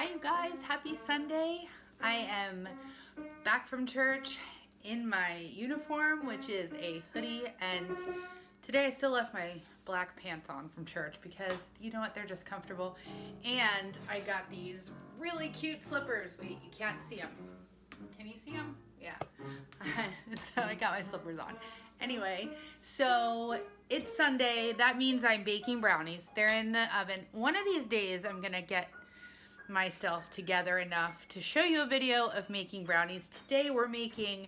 Hi you guys, happy Sunday. I am back from church in my uniform, which is a hoodie, and today I still left my black pants on from church because you know what, they're just comfortable. And I got these really cute slippers. Wait, you can't see them. Can you see them? Yeah. So I got my slippers on. Anyway, so it's Sunday. That means I'm baking brownies. They're in the oven. One of these days I'm gonna get myself together enough to show you a video of making brownies. Today we're making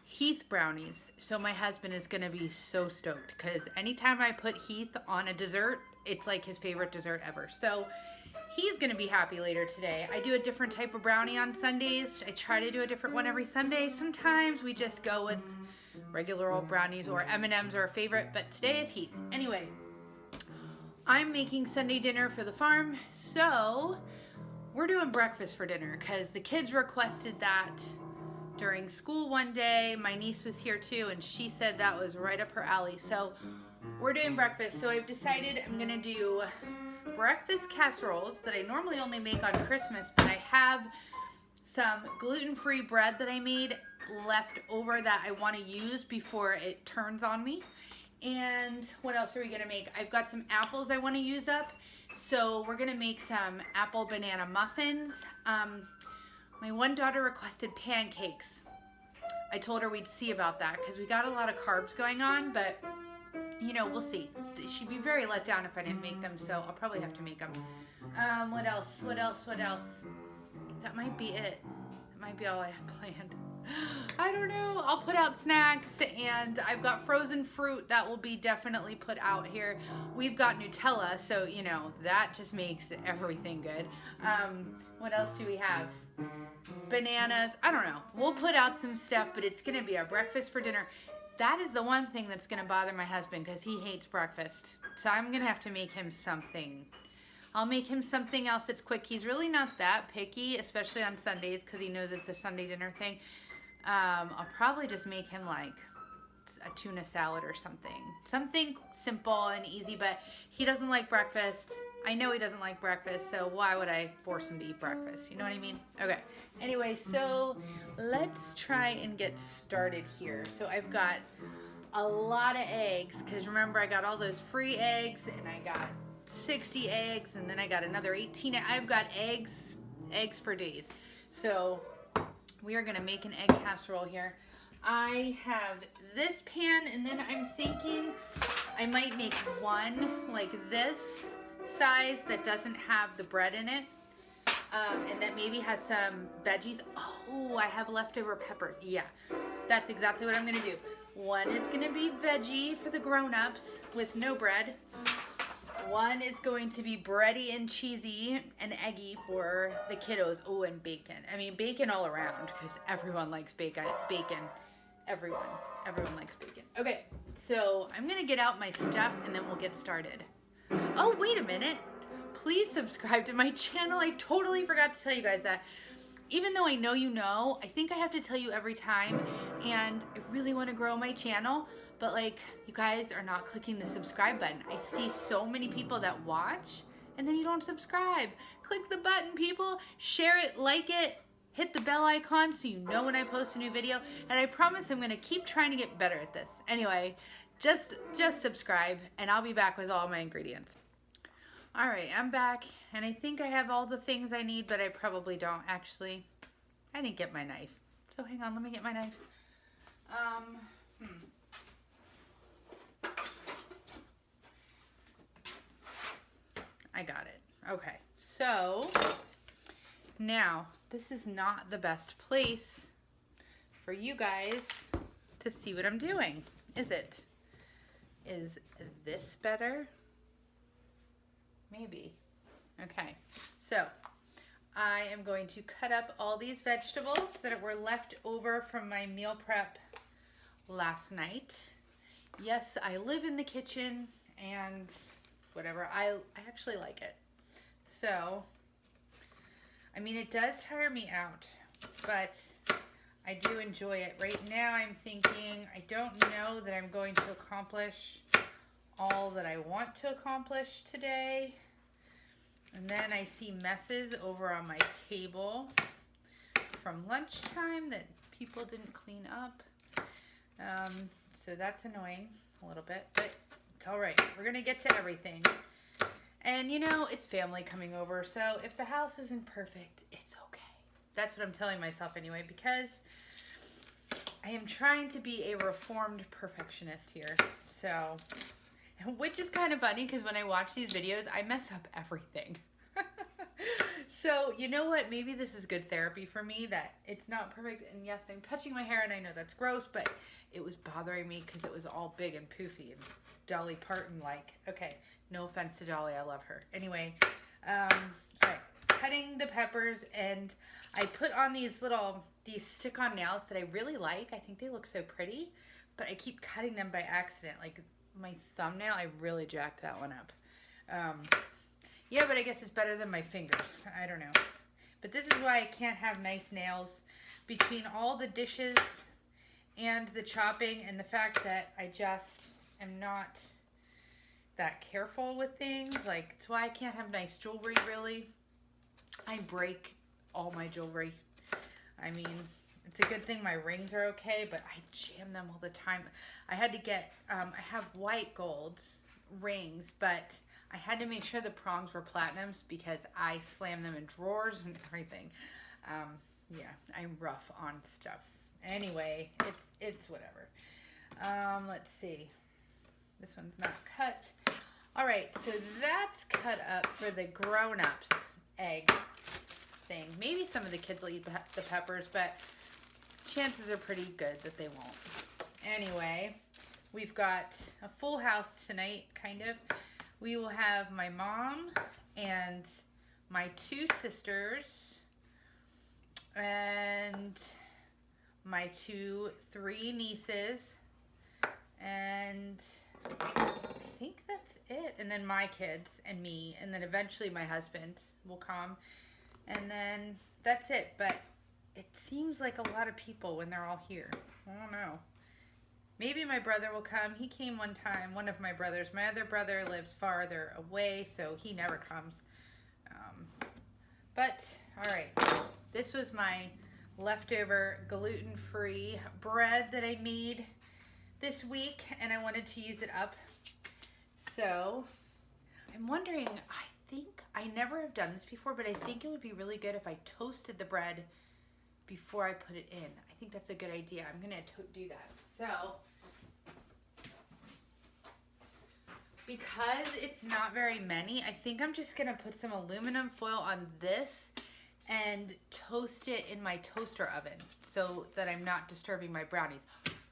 Heath brownies. So my husband is gonna be so stoked because anytime I put Heath on a dessert, it's like his favorite dessert ever. So he's gonna be happy later today. I do a different type of brownie on Sundays. I try to do a different one every Sunday. Sometimes we just go with regular old brownies, or M&Ms are a favorite, but today is Heath. Anyway, I'm making Sunday dinner for the farm, so we're doing breakfast for dinner because the kids requested that during school one day. My niece was here too, and she said that was right up her alley. So we're doing breakfast. So I've decided I'm gonna do breakfast casseroles that I normally only make on Christmas, but I have some gluten-free bread that I made left over that I want to use before it turns on me. And what else are we gonna make? I've got some apples I want to use up, so we're gonna make some apple banana muffins. My one daughter requested pancakes. I told her we'd see about that because we got a lot of carbs going on, but you know, we'll see. She'd be very let down if I didn't make them, so I'll probably have to make them. What else? That might be it. That might be all I have planned. I don't know. I'll put out snacks, and I've got frozen fruit that will be definitely put out here. We've got Nutella, so you know, that just makes everything good. What else do we have? Bananas. I don't know. We'll put out some stuff, but it's gonna be our breakfast for dinner. That is the one thing that's gonna bother my husband because he hates breakfast. So I'm gonna have to make him something. I'll make him something else that's quick. He's really not that picky, especially on Sundays because he knows it's a Sunday dinner thing. I'll probably just make him like a tuna salad or something. Something simple and easy, but he doesn't like breakfast. I know he doesn't like breakfast, so why would I force him to eat breakfast? You know what I mean? Okay. Anyway, so let's try and get started here. So I've got a lot of eggs because remember I got all those free eggs and I got 60 eggs and then I got another 18. I've got eggs for days. So we are gonna make an egg casserole here. I have this pan, and then I'm thinking I might make one like this size that doesn't have the bread in it, and that maybe has some veggies. Oh, I have leftover peppers. Yeah, that's exactly what I'm gonna do. One is gonna be veggie for the grown-ups with no bread. One is going to be bready and cheesy and eggy for the kiddos. Oh, and bacon. I mean, bacon all around because everyone likes bacon. Everyone likes bacon. Okay, so I'm going to get out my stuff and then we'll get started. Oh, wait a minute. Please subscribe to my channel. I totally forgot to tell you guys that. Even though I know you know, I think I have to tell you every time, and I really want to grow my channel, but like, you guys are not clicking the subscribe button. I see so many people that watch and then you don't subscribe. Click the button, people. Share it, like it, hit the bell icon so you know when I post a new video, and I promise I'm going to keep trying to get better at this. Anyway, just subscribe and I'll be back with all my ingredients. All right, I'm back, and I think I have all the things I need, but I probably don't. Actually, I didn't get my knife. So hang on, let me get my knife. I got it. Okay, so now this is not the best place for you guys to see what I'm doing, is it? Is this better? Maybe. Okay, so I am going to cut up all these vegetables that were left over from my meal prep last night. Yes, I live in the kitchen and whatever, I actually like it. So, I mean, it does tire me out, but I do enjoy it. Right now I'm thinking I don't know that I'm going to accomplish all that I want to accomplish today. And then I see messes over on my table from lunchtime that people didn't clean up. So that's annoying a little bit, but it's all right. We're gonna get to everything. And you know, it's family coming over, so if the house isn't perfect, it's okay. That's what I'm telling myself anyway, because I am trying to be a reformed perfectionist here. So, which is kind of funny because when I watch these videos, I mess up everything. So, you know what? Maybe this is good therapy for me that it's not perfect. And yes, I'm touching my hair and I know that's gross, but it was bothering me because it was all big and poofy and Dolly Parton-like. Okay, no offense to Dolly. I love her. Anyway, all right, cutting the peppers, and I put on these stick-on nails that I really like. I think they look so pretty, but I keep cutting them by accident. Like my thumbnail, I really jacked that one up. Yeah, but I guess it's better than my fingers. I don't know. But this is why I can't have nice nails between all the dishes and the chopping and the fact that I just am not that careful with things. Like, it's why I can't have nice jewelry, really. I break all my jewelry. I mean, it's a good thing my rings are okay, but I jam them all the time. I had to get, I have white gold rings, but I had to make sure the prongs were platinums because I slam them in drawers and everything. Yeah, I'm rough on stuff. Anyway, it's whatever. Let's see. This one's not cut. All right, so that's cut up for the grown-ups egg thing. Maybe some of the kids will eat the peppers, but chances are pretty good that they won't. Anyway, we've got a full house tonight, kind of. We will have my mom and my two sisters and my three nieces, and I think that's it. And then my kids and me, and then eventually my husband will come, and then that's it. But it seems like a lot of people when they're all here. I don't know. Maybe my brother will come. He came one time, one of my brothers. My other brother lives farther away, so he never comes. But, all right. This was my leftover gluten-free bread that I made this week, and I wanted to use it up. So, I'm wondering, I think, I never have done this before, but I think it would be really good if I toasted the bread before I put it in. I think that's a good idea. I'm going to do that. So, because it's not very many, I think I'm just going to put some aluminum foil on this and toast it in my toaster oven so that I'm not disturbing my brownies.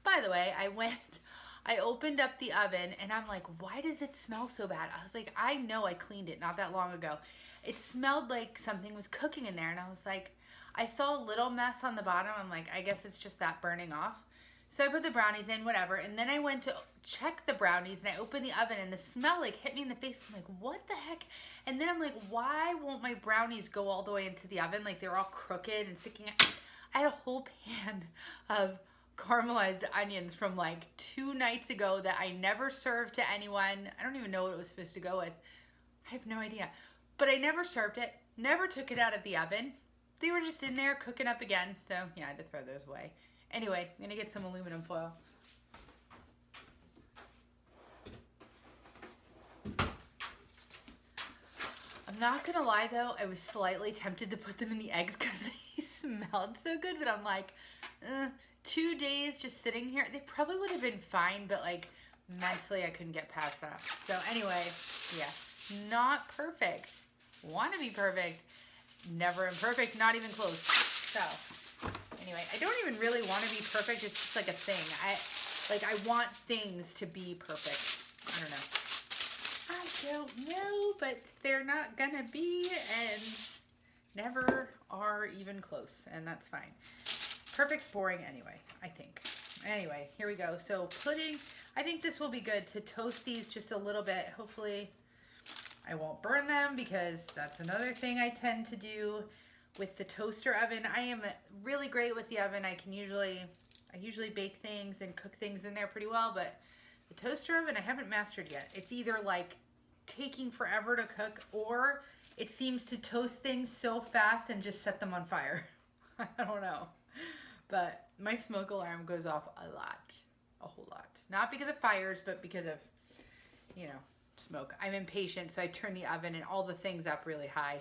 By the way, I opened up the oven and I'm like, why does it smell so bad? I was like, I know I cleaned it not that long ago. It smelled like something was cooking in there, and I was like, I saw a little mess on the bottom. I'm like, I guess it's just that burning off. So I put the brownies in, whatever, and then I went to check the brownies, and I opened the oven, and the smell, like, hit me in the face. I'm like, what the heck? And then I'm like, why won't my brownies go all the way into the oven? Like, they're all crooked and sticking out. I had a whole pan of caramelized onions from, like, 2 nights ago that I never served to anyone. I don't even know what it was supposed to go with. I have no idea. But I never served it, never took it out of the oven. They were just in there cooking up again. So, yeah, I had to throw those away. Anyway, I'm going to get some aluminum foil. I'm not going to lie, though. I was slightly tempted to put them in the eggs because they smelled so good. But I'm like, 2 days just sitting here. They probably would have been fine, but, like, mentally I couldn't get past that. So, anyway, yeah, not perfect. Want to be perfect. Never imperfect. Not even close. So, anyway, I don't even really want to be perfect. It's just like a thing. I want things to be perfect. I don't know, but they're not gonna be, and never are even close, and that's fine. Perfect's boring anyway, I think. Anyway, here we go. So pudding, I think this will be good to toast these just a little bit. Hopefully I won't burn them, because that's another thing I tend to do with the toaster oven. I am really great with the oven. I usually bake things and cook things in there pretty well, but the toaster oven I haven't mastered yet. It's either like taking forever to cook, or it seems to toast things so fast and just set them on fire. I don't know. But my smoke alarm goes off a lot. A whole lot. Not because of fires, but because of, you know, smoke. I'm impatient, so I turn the oven and all the things up really high.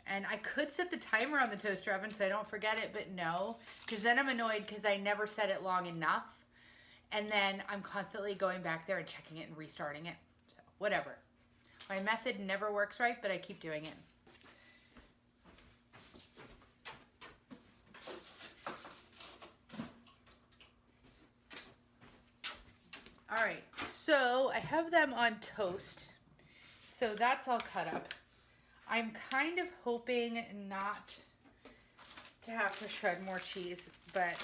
And I could set the timer on the toaster oven so I don't forget it, but no. Because then I'm annoyed because I never set it long enough. And then I'm constantly going back there and checking it and restarting it. So, whatever. My method never works right, but I keep doing it. All right, so I have them on toast. So that's all cut up. I'm kind of hoping not to have to shred more cheese, but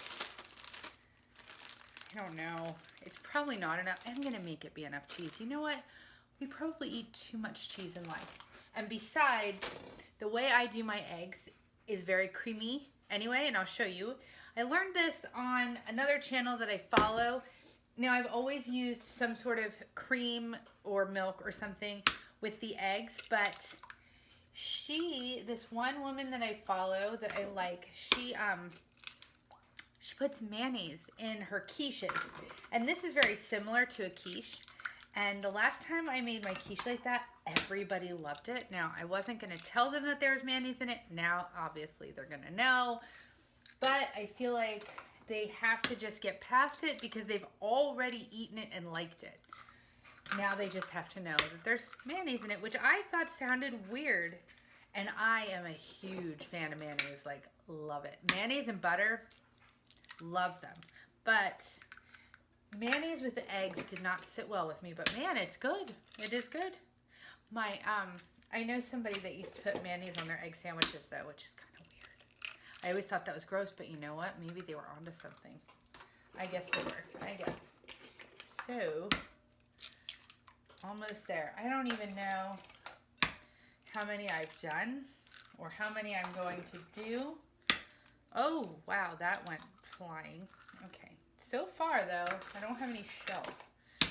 I don't know. It's probably not enough. I'm going to make it be enough cheese. You know what? We probably eat too much cheese in life. And besides, the way I do my eggs is very creamy anyway, and I'll show you. I learned this on another channel that I follow. Now, I've always used some sort of cream or milk or something with the eggs, but this one woman that I follow that I like, she puts mayonnaise in her quiches. And this is very similar to a quiche. And the last time I made my quiche like that, everybody loved it. Now, I wasn't going to tell them that there was mayonnaise in it. Now, obviously, they're going to know. But I feel like they have to just get past it because they've already eaten it and liked it. Now they just have to know that there's mayonnaise in it, which I thought sounded weird. And I am a huge fan of mayonnaise, like love it. Mayonnaise and butter, love them. But mayonnaise with the eggs did not sit well with me, but man, it's good. It is good. I know somebody that used to put mayonnaise on their egg sandwiches though, which is kind of weird. I always thought that was gross, but you know what? Maybe they were onto something. I guess they were, I guess. So, almost there. I don't even know how many I've done or how many I'm going to do. Oh, wow, that went flying. Okay. So far, though, I don't have any shells. I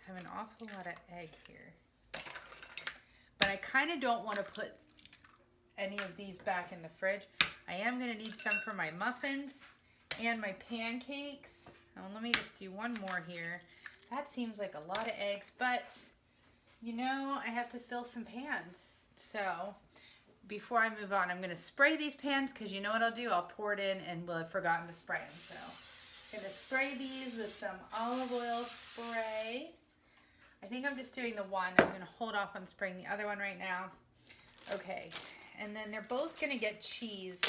have an awful lot of egg here. But I kind of don't want to put any of these back in the fridge. I am going to need some for my muffins and my pancakes. Oh, let me just do one more here. That seems like a lot of eggs, but you know, I have to fill some pans. So before I move on, I'm going to spray these pans because you know what I'll do? I'll pour it in and we'll have forgotten to spray them. So I'm going to spray these with some olive oil spray. I think I'm just doing the one. I'm going to hold off on spraying the other one right now. Okay, and then they're both going to get cheese.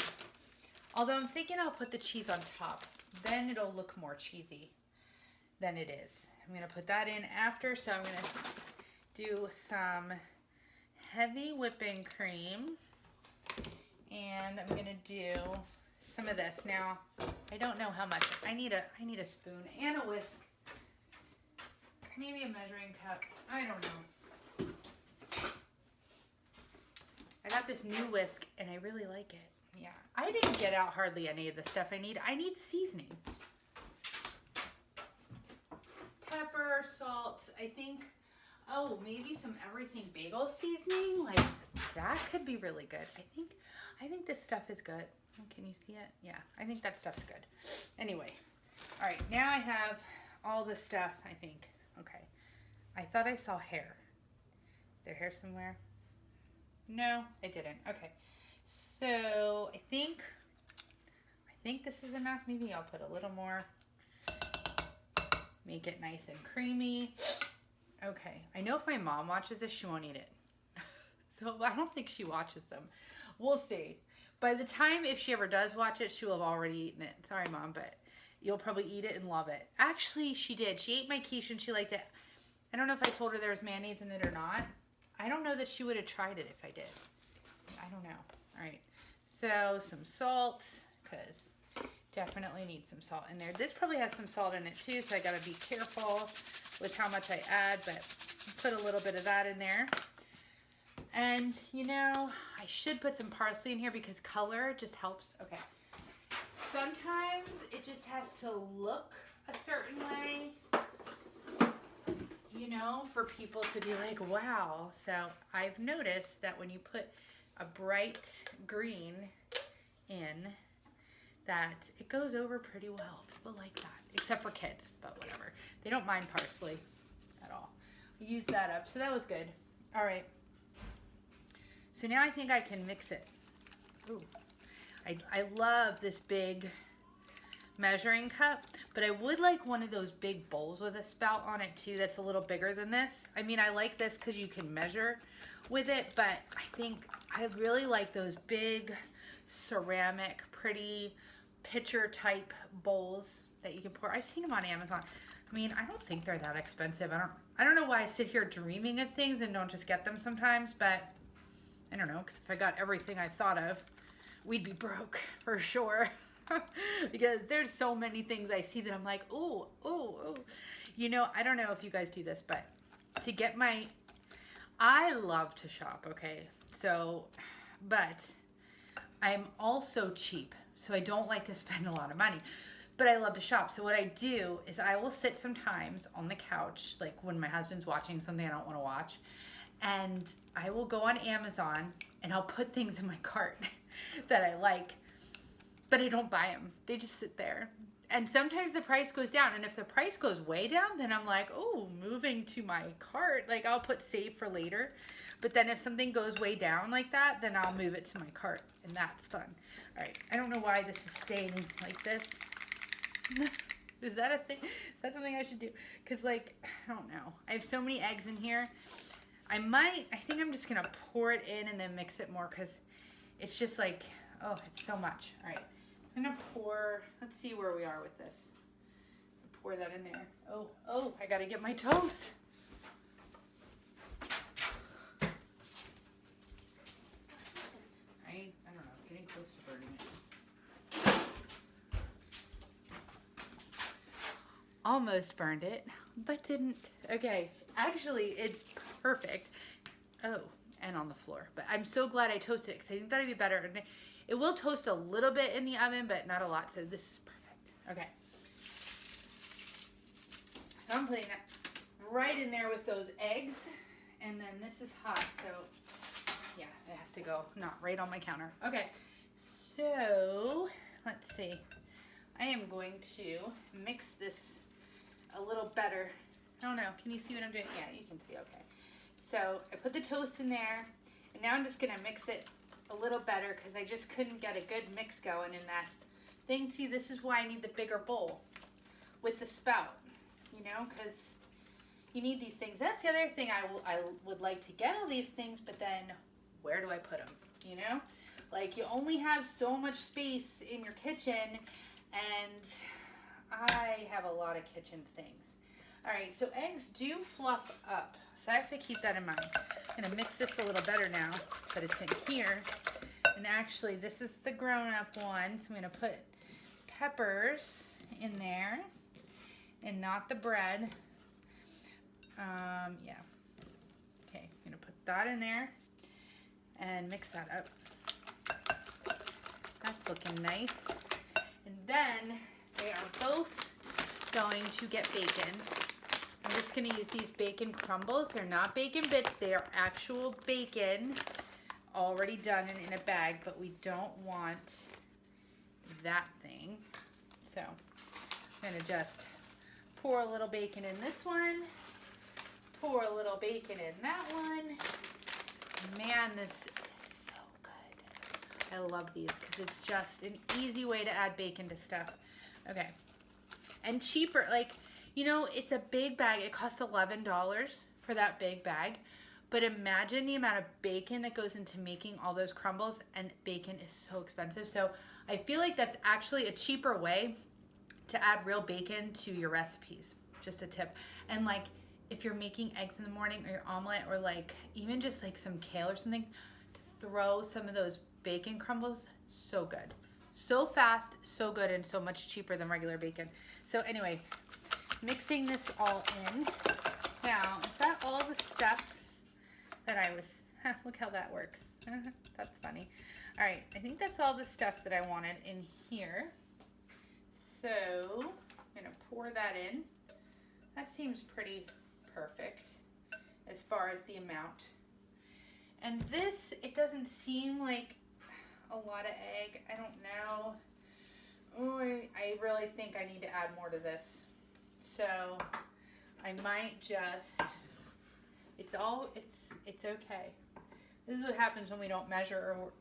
Although I'm thinking I'll put the cheese on top. Then it'll look more cheesy than it is. I'm going to put that in after, so I'm going to do some heavy whipping cream. And I'm going to do some of this. Now, I don't know how much. I need a spoon and a whisk. Maybe a measuring cup. I don't know. I got this new whisk and I really like it. Yeah. I didn't get out hardly any of the stuff I need. I need seasoning. Pepper, salt, I think, oh, maybe some everything bagel seasoning. Like, that could be really good. I think this stuff is good. Can you see it? Yeah, I think that stuff's good. Anyway, all right, now I have all this stuff, I think. Okay, I thought I saw hair. Is there hair somewhere? No, I didn't. Okay, so I think this is enough. Maybe I'll put a little more. Make it nice and creamy. Okay, I know if my mom watches this, she won't eat it. So I don't think she watches them. We'll see. By the time, if she ever does watch it, she will have already eaten it. Sorry, Mom, but you'll probably eat it and love it. Actually, she did. She ate my quiche and she liked it. I don't know if I told her there was mayonnaise in it or not. I don't know that she would have tried it if I did. I don't know. All right. So some salt, because definitely need some salt in there. This probably has some salt in it too, so I got to be careful with how much I add, but put a little bit of that in there. And, you know, I should put some parsley in here because color just helps. Okay. Sometimes it just has to look a certain way. you know, for people to be like, wow. So I've noticed that when you put a bright green in, that it goes over pretty well. People like that, except for kids, but whatever. They don't mind parsley at all. We used that up, so that was good. All right. So now I think I can mix it. Ooh. I love this big measuring cup, but I would like one of those big bowls with a spout on it too that's a little bigger than this. I mean, I like this because you can measure with it, but I think I really like those big ceramic, pretty pitcher type bowls that you can pour. I've seen them on Amazon. I mean, I don't think they're that expensive. I don't know why I sit here dreaming of things and don't just get them sometimes, but I don't know, because if I got everything I thought of, we'd be broke for sure. Because there's so many things I see that I'm like, oh. You know, I don't know if you guys do this, but to get I love to shop, okay? So, but I'm also cheap, so I don't like to spend a lot of money. But I love to shop. So what I do is I will sit sometimes on the couch, like when my husband's watching something I don't want to watch, and I will go on Amazon and I'll put things in my cart that I like, but I don't buy them. They just sit there. And sometimes the price goes down. And if the price goes way down, then I'm like, oh, moving to my cart. Like I'll put save for later. But then if something goes way down like that, then I'll move it to my cart. And that's fun. All right. I don't know why this is staying like this. Is that a thing? Is that something I should do? Because like, I don't know. I have so many eggs in here. I think I'm just going to pour it in and then mix it more because it's just like, oh, it's so much. All right. I'm going to pour, let's see where we are with this. Pour that in there. Oh, I got to get my toast. I don't know, getting close to burning it. Almost burned it, but didn't. Okay, actually, it's perfect. Oh, and on the floor. But I'm so glad I toasted it because I think that'd be better. It will toast a little bit in the oven, but not a lot, so this is perfect. Okay. So I'm putting that right in there with those eggs, and then this is hot, so yeah, it has to go not right on my counter. Okay, so let's see. I am going to mix this a little better. I don't know, can you see what I'm doing? Yeah, you can see, okay. So I put the toast in there, and now I'm just gonna mix it a little better because I just couldn't get a good mix going in that thing. See, this is why I need the bigger bowl with the spout, you know, because you need these things. That's the other thing I would like to get all these things, but then where do I put them, you know? Like, you only have so much space in your kitchen, and I have a lot of kitchen things. All right, so eggs do fluff up, so I have to keep that in mind. I'm gonna mix this a little better now that it's in here. And actually, this is the grown-up one, so I'm gonna put peppers in there and not the bread. Yeah. Okay, I'm gonna put that in there and mix that up. That's looking nice. And then they are both going to get bacon. I'm just gonna use these bacon crumbles. They're not bacon bits, they are actual bacon already done and in a bag, but we don't want that thing. So I'm gonna just pour a little bacon in this one, pour a little bacon in that one. Man, this is so good. I love these because it's just an easy way to add bacon to stuff. Okay. And cheaper, like, you know, it's a big bag. It costs $11 for that big bag. But imagine the amount of bacon that goes into making all those crumbles, and bacon is so expensive. So I feel like that's actually a cheaper way to add real bacon to your recipes. Just a tip. And like, if you're making eggs in the morning or your omelet, or like even just like some kale or something, to throw some of those bacon crumbles, so good. So fast, so good, and so much cheaper than regular bacon. So anyway, mixing this all in. Now, is that all the stuff that I was, look how that works. That's funny. All right, I think that's all the stuff that I wanted in here. So I'm gonna pour that in. That seems pretty perfect as far as the amount. And this, it doesn't seem like a lot of egg. I don't know. Ooh, I really think I need to add more to this. So I might just, it's okay. This is what happens when we don't measure or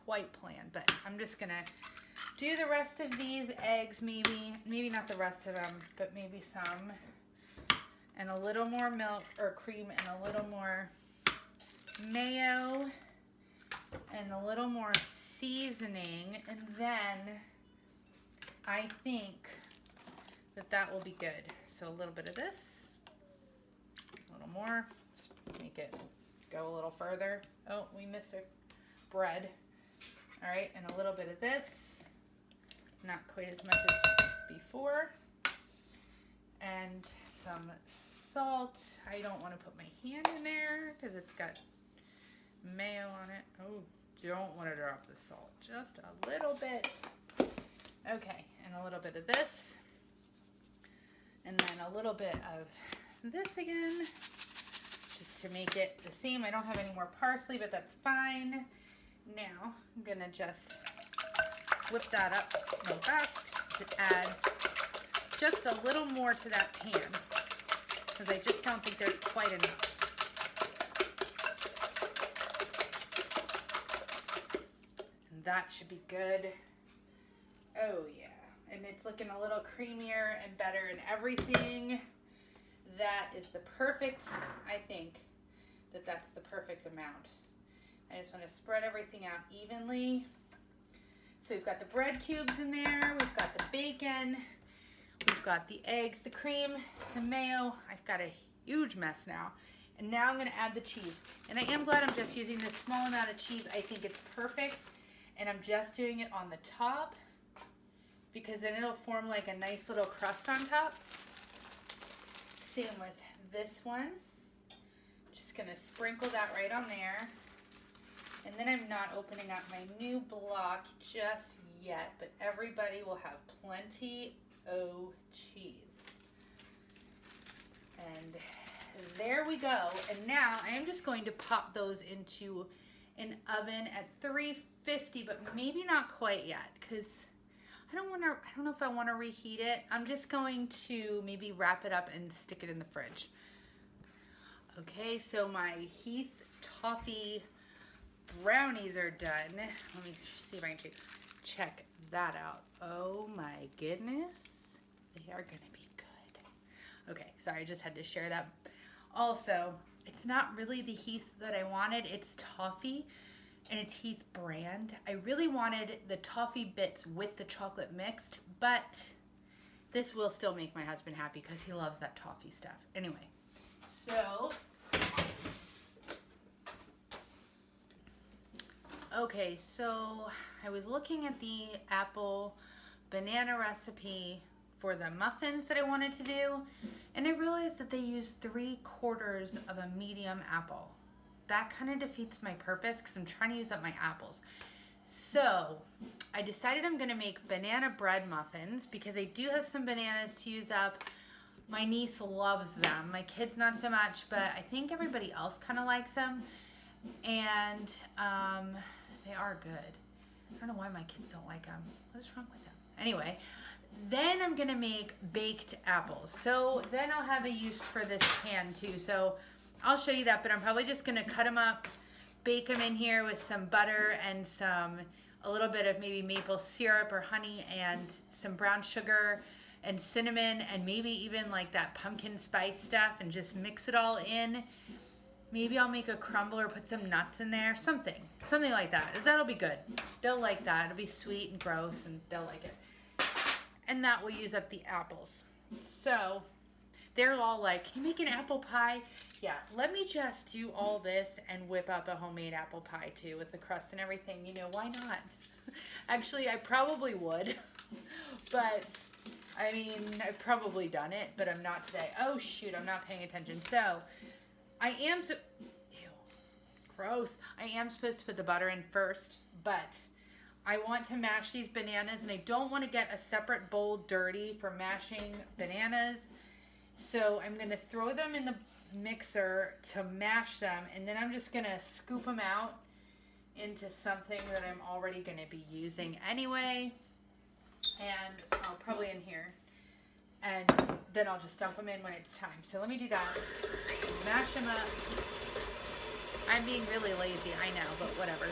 quite plan, but I'm just gonna do the rest of these eggs, maybe not the rest of them, but maybe some, and a little more milk or cream and a little more mayo and a little more seasoning, and then I think that will be good. So a little bit of this, a little more, just make it go a little further. Oh, we missed our bread. All right, and a little bit of this, not quite as much as before, and some salt. I don't want to put my hand in there because it's got mayo on it. Oh, don't want to drop the salt, just a little bit. Okay, and a little bit of this, and then a little bit of this again, just to make it the same. I don't have any more parsley, but that's fine. Now, I'm gonna just whip that up real fast to add just a little more to that pan, because I just don't think there's quite enough. And that should be good. Oh yeah, and it's looking a little creamier and better and everything. That is the perfect, I think that's the perfect amount. I just want to spread everything out evenly. So we've got the bread cubes in there, we've got the bacon, we've got the eggs, the cream, the mayo. I've got a huge mess now. And now I'm going to add the cheese. And I am glad I'm just using this small amount of cheese. I think it's perfect. And I'm just doing it on the top, because then it'll form like a nice little crust on top. Same with this one. Just gonna sprinkle that right on there. And then I'm not opening up my new block just yet, but everybody will have plenty of cheese. And there we go. And now I am just going to pop those into an oven at 350, but maybe not quite yet, because I don't know if I want to reheat it. I'm just going to maybe wrap it up and stick it in the fridge. Okay, so my Heath Toffee brownies are done. Let me see if I can check that out. Oh my goodness, they are gonna be good. Okay, sorry, I just had to share that. Also, it's not really the Heath that I wanted. It's toffee, and it's Heath brand. I really wanted the toffee bits with the chocolate mixed, but this will still make my husband happy because he loves that toffee stuff. Anyway, so, okay, so I was looking at the apple banana recipe for the muffins that I wanted to do, and I realized that they use 3/4 of a medium apple. That kind of defeats my purpose because I'm trying to use up my apples. So I decided I'm going to make banana bread muffins because I do have some bananas to use up. My niece loves them. My kids not so much, but I think everybody else kind of likes them. And they are good. I don't know why my kids don't like them. What is wrong with them? Anyway, then I'm going to make baked apples. So then I'll have a use for this pan too. So I'll show you that, but I'm probably just gonna cut them up, bake them in here with some butter and a little bit of maybe maple syrup or honey and some brown sugar and cinnamon and maybe even like that pumpkin spice stuff, and just mix it all in. Maybe I'll make a crumble or put some nuts in there, something like that. That'll be good. They'll like that. It'll be sweet and gross, and they'll like it. And that will use up the apples. So they're all like, can you make an apple pie? Yeah, let me just do all this and whip up a homemade apple pie too with the crust and everything. You know, why not? Actually, I probably would. But, I mean, I've probably done it, but I'm not today. Oh, shoot, I'm not paying attention. So, ew, gross. I am supposed to put the butter in first, but I want to mash these bananas, and I don't want to get a separate bowl dirty for mashing bananas. So I'm going to throw them in the mixer to mash them, and then I'm just gonna scoop them out into something that I'm already gonna be using anyway, and I'll probably in here, and then I'll just dump them in when it's time. So let me do that. Mash them up. I'm being really lazy, I know, but whatever.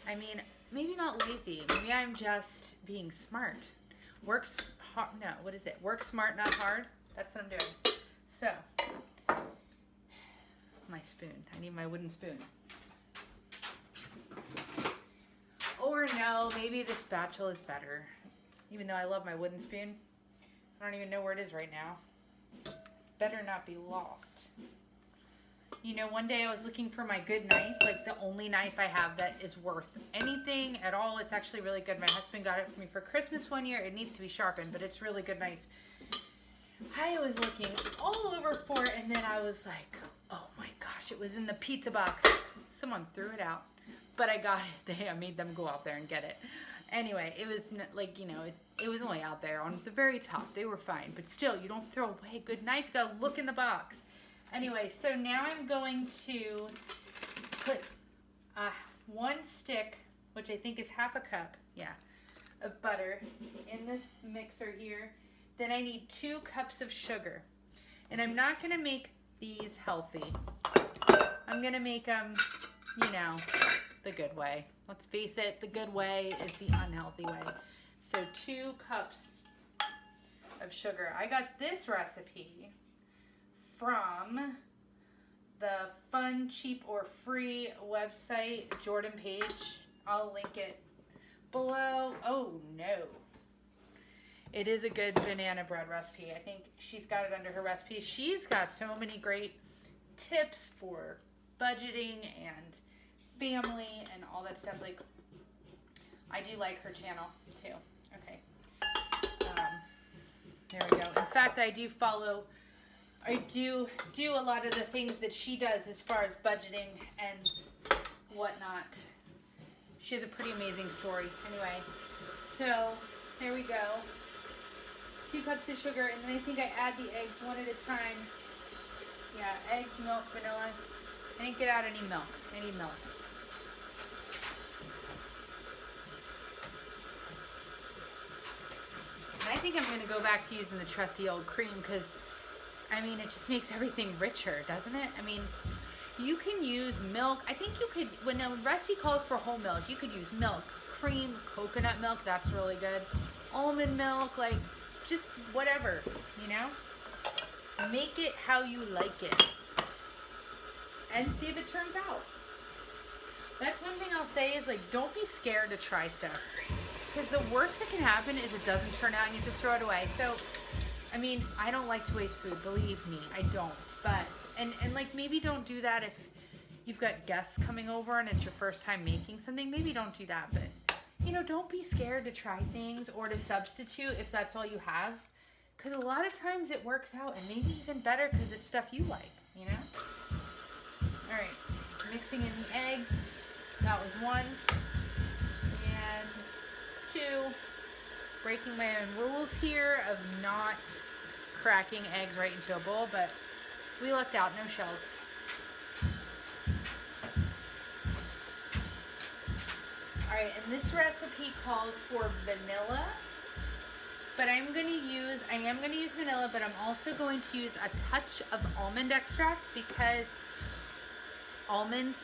I mean, maybe not lazy. Maybe I'm just being smart. Works hard. No, what is it? Work smart, not hard. That's what I'm doing. So, my spoon. I need my wooden spoon. Or no, maybe the spatula is better. Even though I love my wooden spoon. I don't even know where it is right now. Better not be lost. You know, one day I was looking for my good knife, like the only knife I have that is worth anything at all. It's actually really good. My husband got it for me for Christmas one year. It needs to be sharpened, but it's a really good knife. I was looking all over for it, and then I was like, oh my gosh, it was in the pizza box. Someone threw it out, but I got it. I made them go out there and get it. Anyway, it was like, you know, it was only out there on the very top. They were fine, but still, you don't throw away a good knife. You gotta look in the box. Anyway, so now I'm going to put one stick, which I think is half a cup, yeah, of butter in this mixer here. Then I need 2 cups of sugar. And I'm not going to make these healthy. I'm going to make them, you know, the good way. Let's face it, the good way is the unhealthy way. So 2 cups of sugar. I got this recipe from the Fun, Cheap, or Free website, Jordan Page. I'll link it below. Oh no. It is a good banana bread recipe. I think she's got it under her recipe. She's got so many great tips for budgeting and family and all that stuff. Like, I do like her channel too. Okay. There we go. In fact, I do a lot of the things that she does as far as budgeting and whatnot. She has a pretty amazing story. Anyway, so there we go. 2 cups of sugar, and then I think I add the eggs one at a time. Yeah, eggs, milk, vanilla. I didn't get out any milk. I need milk. And I think I'm going to go back to using the trusty old cream because, I mean, it just makes everything richer, doesn't it? I mean, you can use milk. I think you could, when a recipe calls for whole milk, you could use milk, cream, coconut milk. That's really good. Almond milk, like, just whatever, you know? Make it how you like it. And see if it turns out. That's one thing I'll say is, like, don't be scared to try stuff. Because the worst that can happen is it doesn't turn out and you have to throw it away. So, I mean, I don't like to waste food, believe me, I don't. But, and like, maybe don't do that if you've got guests coming over and it's your first time making something. Maybe don't do that, but, you know, don't be scared to try things or to substitute if that's all you have. Because a lot of times it works out, and maybe even better because it's stuff you like, you know? All right, mixing in the eggs. That was 1. And 2. Breaking my own rules here of not cracking eggs right into a bowl, but we lucked out, no shells. Alright, and this recipe calls for vanilla, but I am going to use vanilla, but I'm also going to use a touch of almond extract because almonds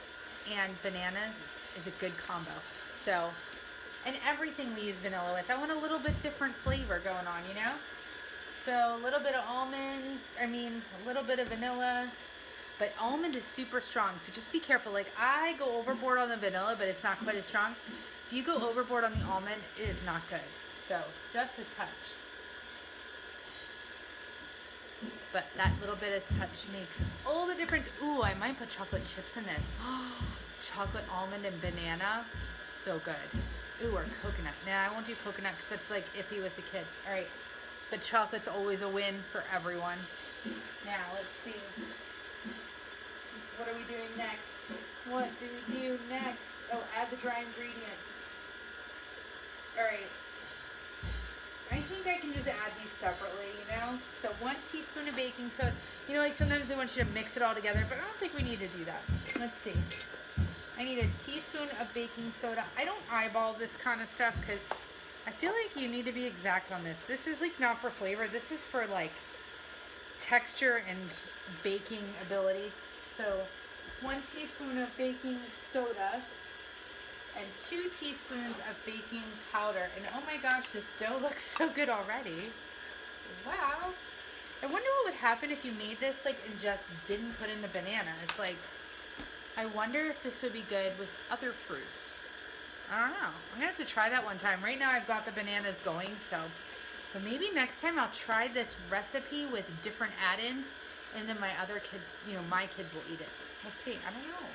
and bananas is a good combo. So, and everything we use vanilla with, I want a little bit different flavor going on, you know? So a little bit of a little bit of vanilla, but almond is super strong, so just be careful. Like, I go overboard on the vanilla, but it's not quite as strong. If you go overboard on the almond, it is not good. So just a touch. But that little bit of touch makes all the difference. Ooh, I might put chocolate chips in this. Chocolate, almond, and banana, so good. Ooh, or coconut. Nah, I won't do coconut because it's like iffy with the kids. All right, but chocolate's always a win for everyone. Now, let's see. What are we doing next? What do we do next? Oh, add the dry ingredients. Alright. I think I can just add these separately, you know? So 1 teaspoon of baking soda. You know, like sometimes they want you to mix it all together, but I don't think we need to do that. Let's see. I need a teaspoon of baking soda. I don't eyeball this kind of stuff because I feel like you need to be exact on this. This is like not for flavor. This is for like texture and baking ability. So 1 teaspoon of baking soda and 2 teaspoons of baking powder. And oh my gosh, this dough looks so good already. Wow. I wonder what would happen if you made this like and just didn't put in the banana. It's like, I wonder if this would be good with other fruits. I don't know. I'm gonna have to try that one time. Right now I've got the bananas going, so. But maybe next time I'll try this recipe with different add-ins and then my other kids, you know, my kids will eat it. We'll see. I don't know.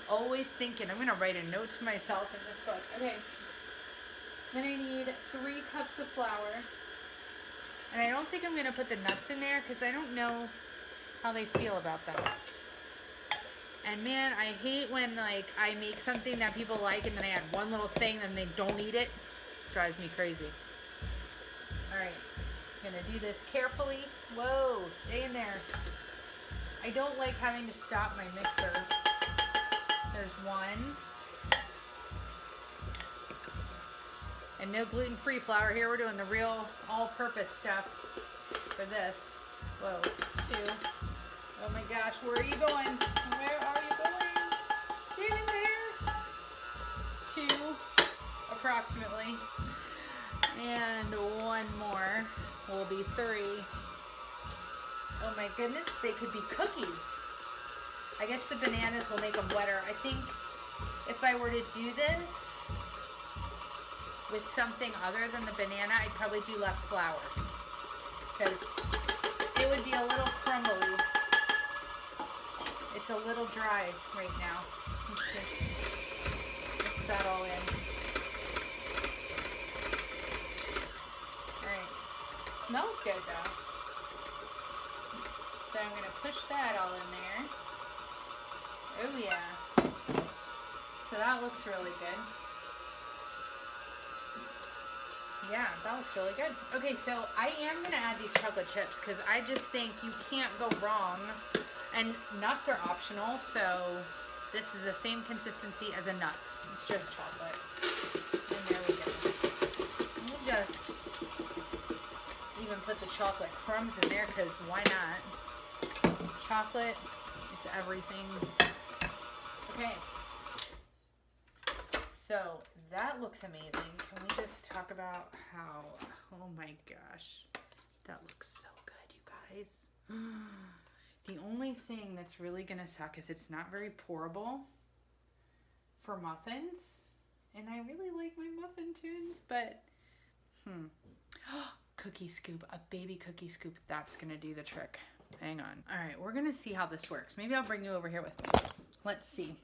Always thinking. I'm going to write a note to myself in this book. Okay. Then I need 3 cups of flour. And I don't think I'm going to put the nuts in there because I don't know how they feel about that. And man, I hate when like I make something that people like and then I add one little thing and they don't eat it. Drives me crazy. Alright. I'm going to do this carefully. Whoa, stay in there. I don't like having to stop my mixer. There's 1. And no gluten-free flour here. We're doing the real all-purpose stuff for this. Whoa, 2. Oh my gosh, where are you going? Where are you going? Get in there. 2, approximately. And 1 more will be 3. Oh my goodness, they could be cookies. I guess the bananas will make them wetter. I think if I were to do this with something other than the banana, I'd probably do less flour. Because it would be a little crumbly. It's a little dry right now. Let's just mix that all in. Alright. Smells good though. So I'm going to push that all in there. Oh yeah. So that looks really good. Yeah, that looks really good. Okay, so I am going to add these chocolate chips because I just think you can't go wrong. And nuts are optional, so this is the same consistency as a nut. It's just chocolate. And there we go. We'll just even put the chocolate crumbs in there because why not? Chocolate is everything. Okay. So that looks amazing. Can we just talk about how, oh my gosh, that looks so good, you guys. The only thing that's really going to suck is it's not very pourable for muffins. And I really like my muffin tins, but, cookie scoop, a baby cookie scoop. That's going to do the trick. Hang on. All right, we're going to see how this works. Maybe I'll bring you over here with me. Let's see.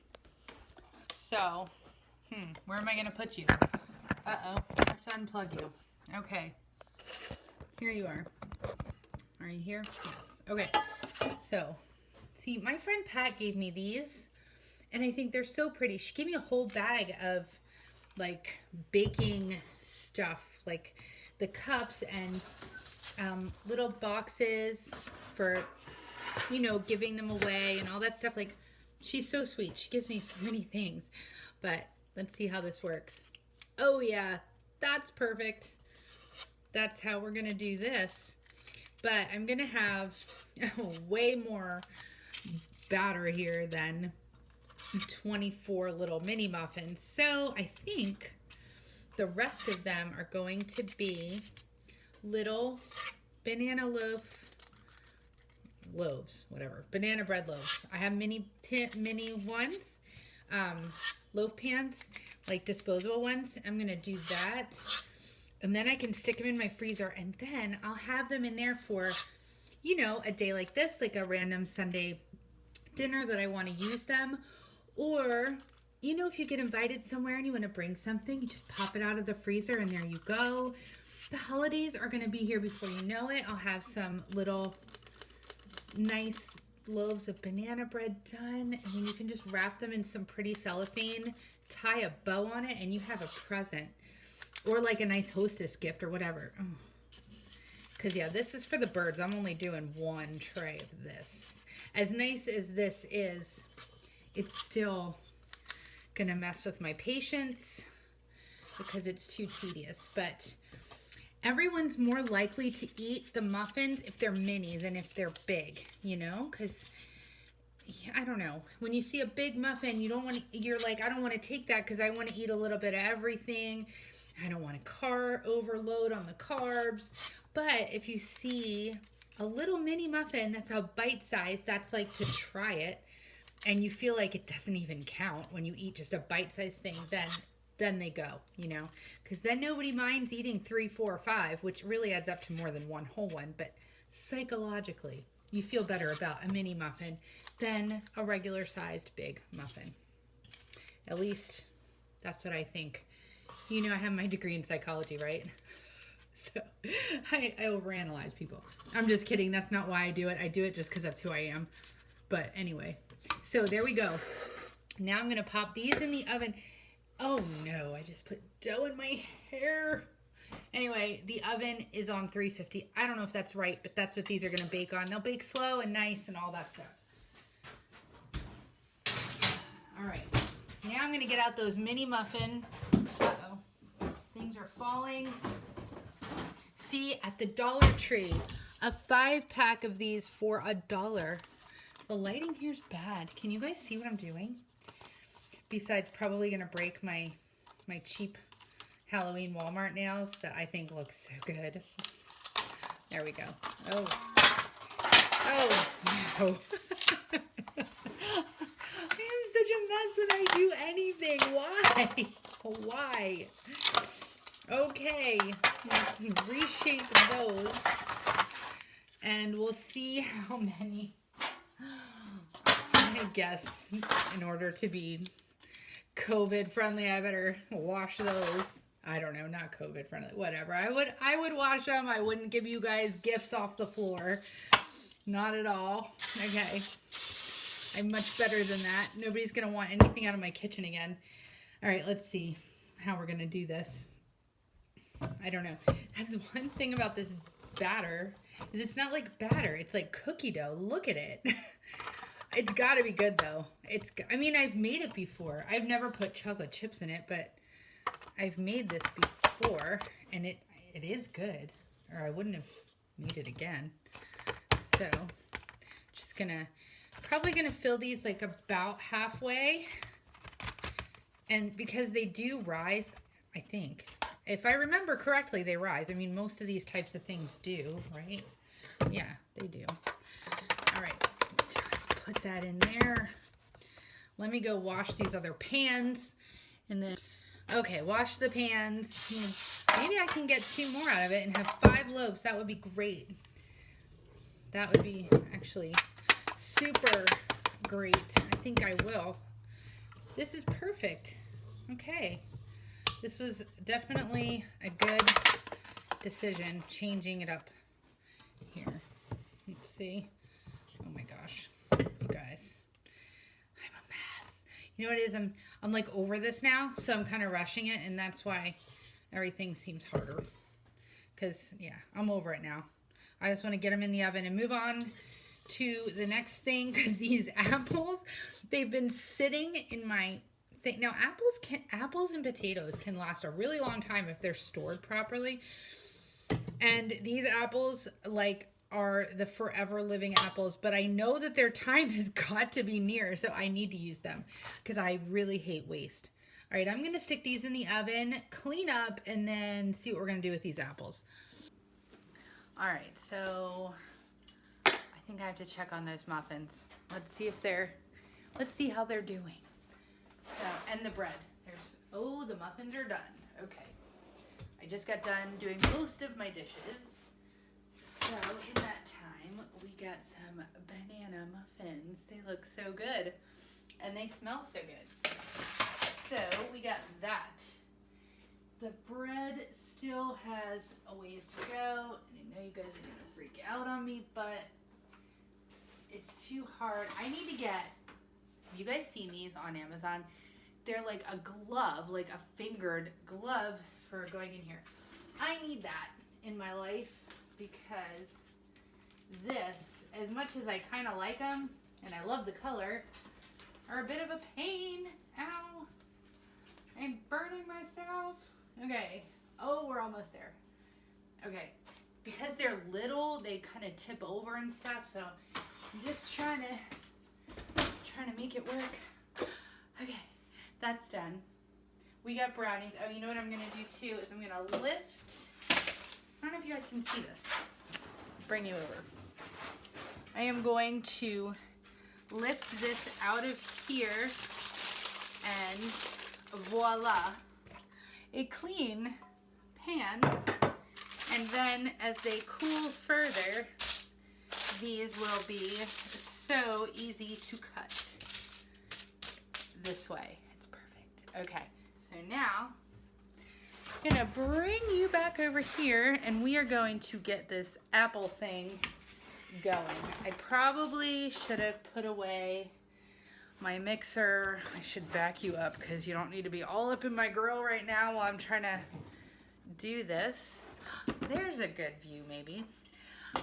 So, where am I going to put you? Uh-oh, I have to unplug you. Okay. Here you are. Are you here? Yes. Okay. So, see, my friend Pat gave me these, and I think they're so pretty. She gave me a whole bag of, like, baking stuff, like the cups and little boxes for, you know, giving them away and all that stuff. Like, she's so sweet. She gives me so many things. But let's see how this works. Oh, yeah, that's perfect. That's how we're going to do this. But I'm going to have way more batter here than 24 little mini muffins. So I think the rest of them are going to be little banana loaves, whatever. Banana bread loaves. I have mini ones, loaf pans, like disposable ones. I'm going to do that. And then I can stick them in my freezer, and then I'll have them in there for, you know, a day like this, like a random Sunday dinner that I want to use them. Or, you know, if you get invited somewhere and you want to bring something, you just pop it out of the freezer and there you go. The holidays are going to be here before you know it. I'll have some little nice loaves of banana bread done, and then you can just wrap them in some pretty cellophane, tie a bow on it, and you have a present. Or like a nice hostess gift or whatever. Because yeah, this is for the birds. I'm only doing one tray of this. As nice as this is, it's still gonna mess with my patience because it's too tedious. But everyone's more likely to eat the muffins if they're mini than if they're big, you know? Because I don't know. When you see a big muffin, you're like, I don't want to take that because I want to eat a little bit of everything. I don't want to overload on the carbs. But if you see a little mini muffin that's a bite size, that's like to try it, and you feel like it doesn't even count when you eat just a bite size thing, then they go, you know, because then nobody minds eating 3, 4, or 5, which really adds up to more than one whole one. But psychologically, you feel better about a mini muffin than a regular sized big muffin. At least that's what I think. You know, I have my degree in psychology, right? So I overanalyze people. I'm just kidding. That's not why I do it. I do it just because that's who I am. But anyway, so there we go. Now I'm going to pop these in the oven. Oh no, I just put dough in my hair. Anyway, the oven is on 350. I don't know if that's right, but that's what these are going to bake on. They'll bake slow and nice and all that stuff. All right. Now I'm going to get out those mini muffin. Uh-oh. Things are falling. See, at the Dollar Tree, a 5-pack of these for $1. The lighting here's bad. Can you guys see what I'm doing? Besides probably going to break my cheap Halloween Walmart nails that I think look so good. There we go. Oh no. I am such a mess when I do anything. Why? Why? Okay, let's reshape those. And we'll see how many. I guess in order to be COVID friendly, I better wash those. I don't know, not COVID friendly, whatever. I would wash them. I wouldn't give you guys gifts off the floor. Not at all. Okay. I'm much better than that. Nobody's going to want anything out of my kitchen again. All right, let's see how we're going to do this. I don't know. That's one thing about this batter is it's not like batter. It's like cookie dough. Look at it. It's got to be good though. I mean, I've made it before. I've never put chocolate chips in it, but I've made this before and it is good, or I wouldn't have made it again. So just probably gonna fill these like about halfway. And because they do rise, I think, if I remember correctly, they rise. I mean, most of these types of things do, right? Yeah, they do. All right, just put that in there. Let me go wash these other pans. And then, okay, wash the pans. Maybe I can get 2 more out of it and have 5 loaves. That would be great. That would be actually super great. I think I will. This is perfect. Okay. This was definitely a good decision, changing it up here. Let's see. Oh my gosh. You guys. I'm a mess. You know what it is? I'm like over this now, so I'm kind of rushing it, and that's why everything seems harder. Because, yeah, I'm over it now. I just want to get them in the oven and move on to the next thing, because these apples, they've been sitting in my thing. Now, apples and potatoes can last a really long time if they're stored properly. And these apples, like, are the forever living apples, but I know that their time has got to be near, so I need to use them because I really hate waste. All right, I'm going to stick these in the oven, clean up, and then see what we're going to do with these apples. All right, so I think I have to check on those muffins. Let's see how they're doing. So, and the bread. Oh, the muffins are done. Okay. I just got done doing most of my dishes. So, in that time, we got some banana muffins. They look so good. And they smell so good. So, we got that. The bread still has a ways to go. And I know you guys are going to freak out on me, but It's too hard. I need to get, have you guys seen these on Amazon? They're like a glove, like a fingered glove for going in here. I need that in my life because this, as much as I kind of like them and I love the color, are a bit of a pain. Ow. I'm burning myself. Okay. Oh, we're almost there. Okay. Because they're little, they kind of tip over and stuff, so I'm just trying to make it work. Okay. That's done. We got brownies. Oh, you know what I'm going to do too is I'm going to lift. I don't know if you guys can see this. Bring you over. I am going to lift this out of here and voila, a clean pan. And then as they cool further, these will be so easy to cut this way. It's perfect. Okay, so now I'm gonna bring you back over here and we are going to get this apple thing going. I probably should have put away my mixer. I should back you up because you don't need to be all up in my grill right now while I'm trying to do this. There's a good view maybe.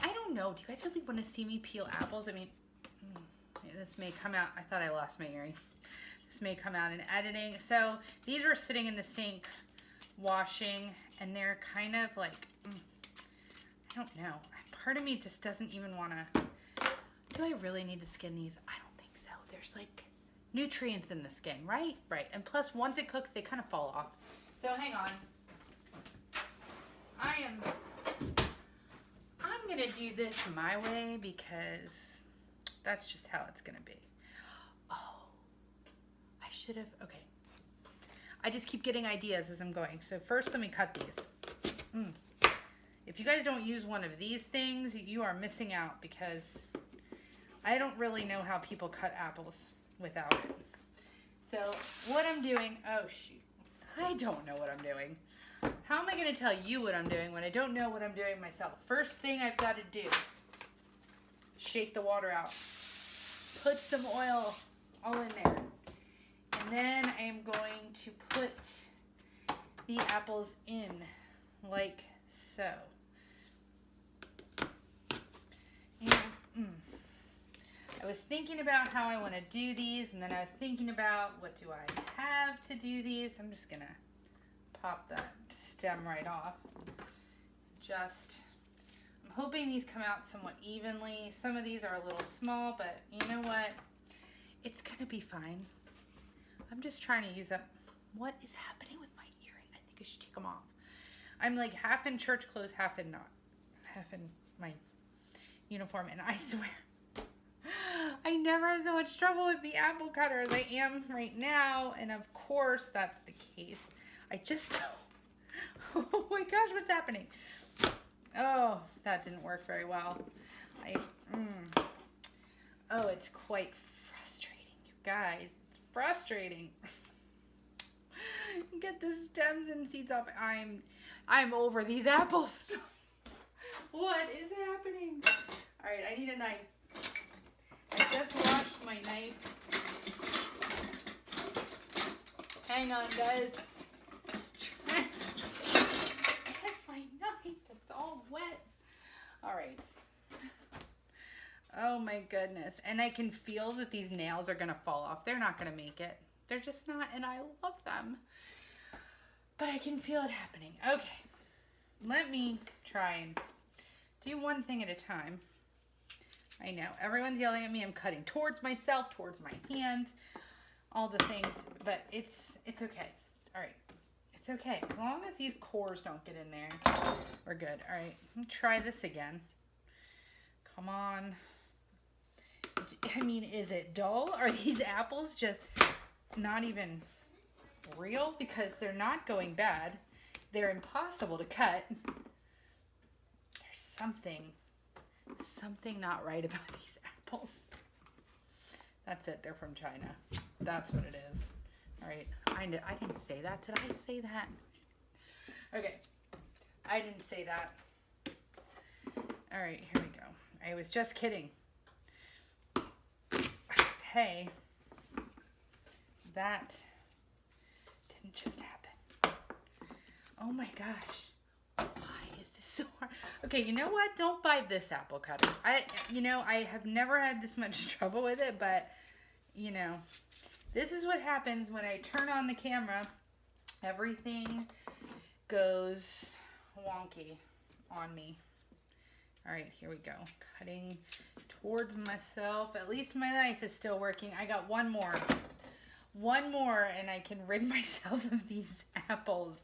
I don't know, do you guys really want to see me peel apples? I mean, this may come out, I thought I lost my earring. This may come out in editing. So these were sitting in the sink washing and they're kind of like, I don't know. Part of me just doesn't even want to, do I really need to skin these? I don't think so. There's like nutrients in the skin, right? Right. And plus once it cooks, they kind of fall off. So hang on. I'm going to do this my way because that's just how it's going to be. Oh, I should have, okay. I just keep getting ideas as I'm going. So first let me cut these. If you guys don't use one of these things, you are missing out because I don't really know how people cut apples without it. So what I'm doing, oh shoot, I don't know what I'm doing. How am I going to tell you what I'm doing when I don't know what I'm doing myself? First thing I've got to do, shake the water out, put some oil all in there, and then I am going to put the apples in like so. And, I was thinking about how I want to do these, and then I was thinking about what do I have to do these. I'm just going to pop that stem right off. I'm hoping these come out somewhat evenly. Some of these are a little small, but you know what? It's going to be fine. I'm just trying to use up. What is happening with my earring? I think I should take them off. I'm like half in church clothes, half in not. Half in my uniform, and I swear I never have so much trouble with the apple cutter as I am right now, and of course that's the case. I just oh my gosh, what's happening? Oh, that didn't work very well. Oh, it's quite frustrating, you guys. It's frustrating. Get the stems and seeds off. I'm over these apples. What is happening? All right, I need a knife. I just washed my knife. Hang on, guys. Get my knife. It's all wet. All right. Oh my goodness. And I can feel that these nails are going to fall off. They're not going to make it. They're just not, and I love them. But I can feel it happening. Okay. Let me try and do one thing at a time. I know, everyone's yelling at me. I'm cutting towards myself, towards my hands, all the things, but it's okay. All right, it's okay. As long as these cores don't get in there, we're good. All right, let me try this again. Come on. I mean, is it dull? Are these apples just not even real? Because they're not going bad. They're impossible to cut. There's something not right about these apples. That's it. They're from China. That's what it is. All right. I didn't say that. Did I say that? Okay. I didn't say that. All right. Here we go. I was just kidding. hey, that didn't just happen. Oh my gosh. Why is this so hard? Okay, you know what? Don't buy this apple cutter. I have never had this much trouble with it, but, this is what happens when I turn on the camera. Everything goes wonky on me. All right, here we go. Cutting towards myself. At least my knife is still working. I got one more. One more and I can rid myself of these apples.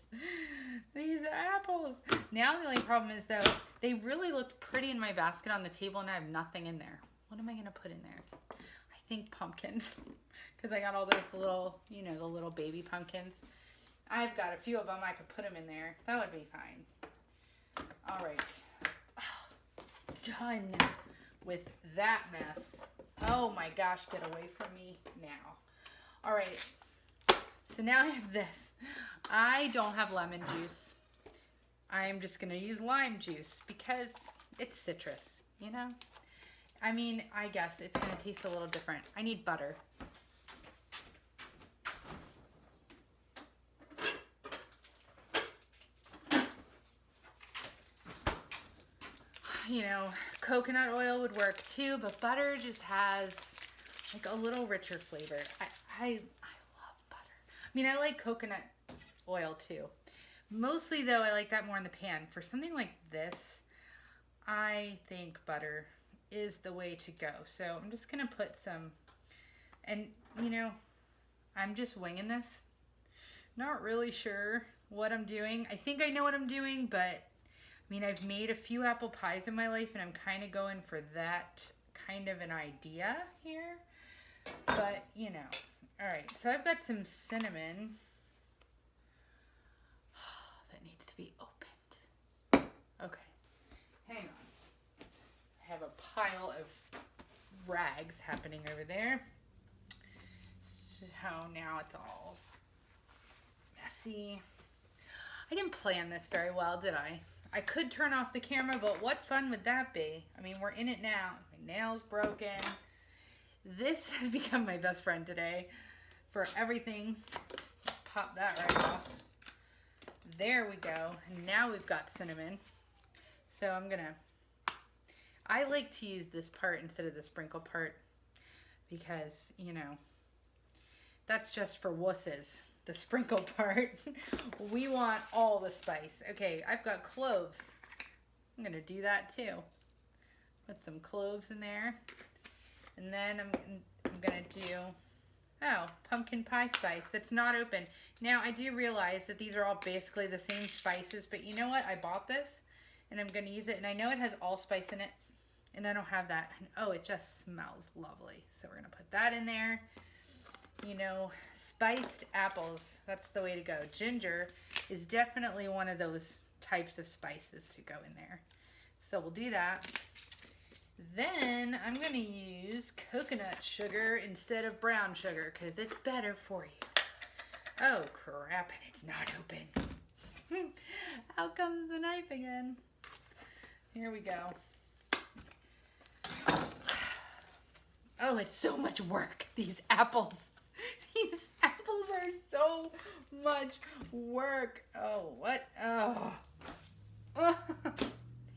These apples. Now the only problem is though, they really looked pretty in my basket on the table and I have nothing in there. What am I gonna put in there? I think pumpkins. Because I got all those little, the little baby pumpkins. I've got a few of them. I could put them in there. That would be fine. All right. Done with that mess. Oh my gosh, get away from me now. All right, so now I have this. I don't have lemon juice. I'm just gonna use lime juice because it's citrus, I mean, I guess it's gonna taste a little different. I need butter. Coconut oil would work too, but butter just has like a little richer flavor. I love butter. I mean, I like coconut oil too. Mostly though, I like that more in the pan. For something like this, I think butter is the way to go. So I'm just gonna put some, and I'm just winging this. Not really sure what I'm doing. I think I know what I'm doing, but I mean, I've made a few apple pies in my life and I'm kind of going for that kind of an idea here. But, all right. So I've got some cinnamon that needs to be opened. Okay. Hang on. I have a pile of rags happening over there. So now it's all messy. I didn't plan this very well, did I? I could turn off the camera, but what fun would that be? I mean, we're in it now. My nail's broken. This has become my best friend today for everything. Pop that right off. There we go. And now we've got cinnamon. So I like to use this part instead of the sprinkle part because, that's just for wusses. The sprinkle part. We want all the spice. Okay, I've got cloves. I'm gonna do that too. Put some cloves in there. And then I'm gonna do, pumpkin pie spice. That's not open. Now I do realize that these are all basically the same spices, but you know what? I bought this and I'm gonna use it, and I know it has allspice in it, and I don't have that. And, oh, it just smells lovely. So we're gonna put that in there. Spiced apples, that's the way to go. Ginger is definitely one of those types of spices to go in there. So we'll do that. Then I'm gonna use coconut sugar instead of brown sugar because it's better for you. Oh crap, and it's not open. Out comes the knife again. Here we go. Oh, it's so much work, these apples. These apples are so much work. Oh, what? Oh.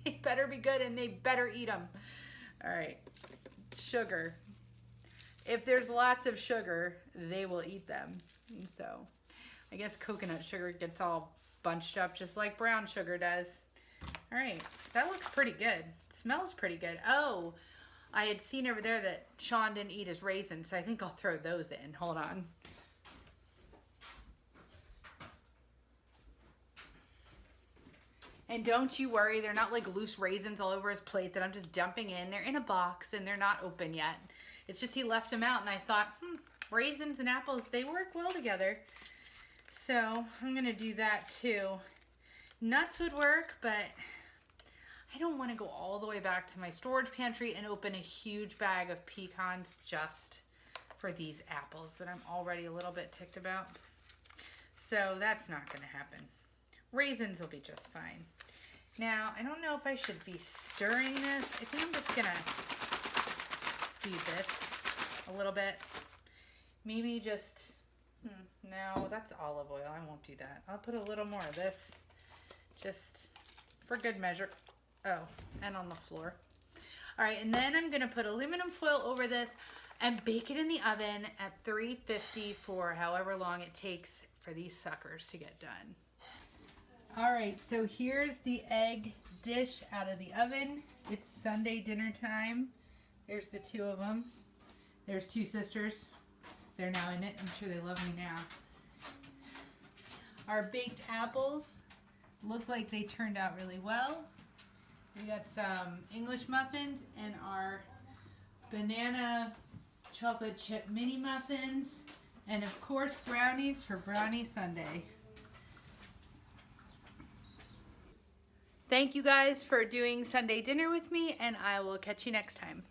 They better be good and they better eat them. All right. Sugar. If there's lots of sugar, they will eat them. So I guess coconut sugar gets all bunched up just like brown sugar does. All right. That looks pretty good. It smells pretty good. Oh, I had seen over there that Sean didn't eat his raisins, so I think I'll throw those in. Hold on. And don't you worry, they're not like loose raisins all over his plate that I'm just dumping in. They're in a box and they're not open yet. It's just he left them out and I thought, raisins and apples, they work well together. So I'm gonna do that too. Nuts would work, but I don't want to go all the way back to my storage pantry and open a huge bag of pecans just for these apples that I'm already a little bit ticked about. So that's not going to happen. Raisins will be just fine. Now, I don't know if I should be stirring this. I think I'm just going to do this a little bit. Maybe just, no, that's olive oil. I won't do that. I'll put a little more of this just for good measure. Oh, and on the floor. All right, and then I'm gonna put aluminum foil over this and bake it in the oven at 350 for however long it takes for these suckers to get done. All right, so here's the egg dish out of the oven. It's Sunday dinner time. There's the two of them. There's two sisters. They're now in it. I'm sure they love me now. Our baked apples look like they turned out really well. We got some English muffins and our banana chocolate chip mini muffins. And of course, brownies for Brownie Sunday. Thank you guys for doing Sunday dinner with me, and I will catch you next time.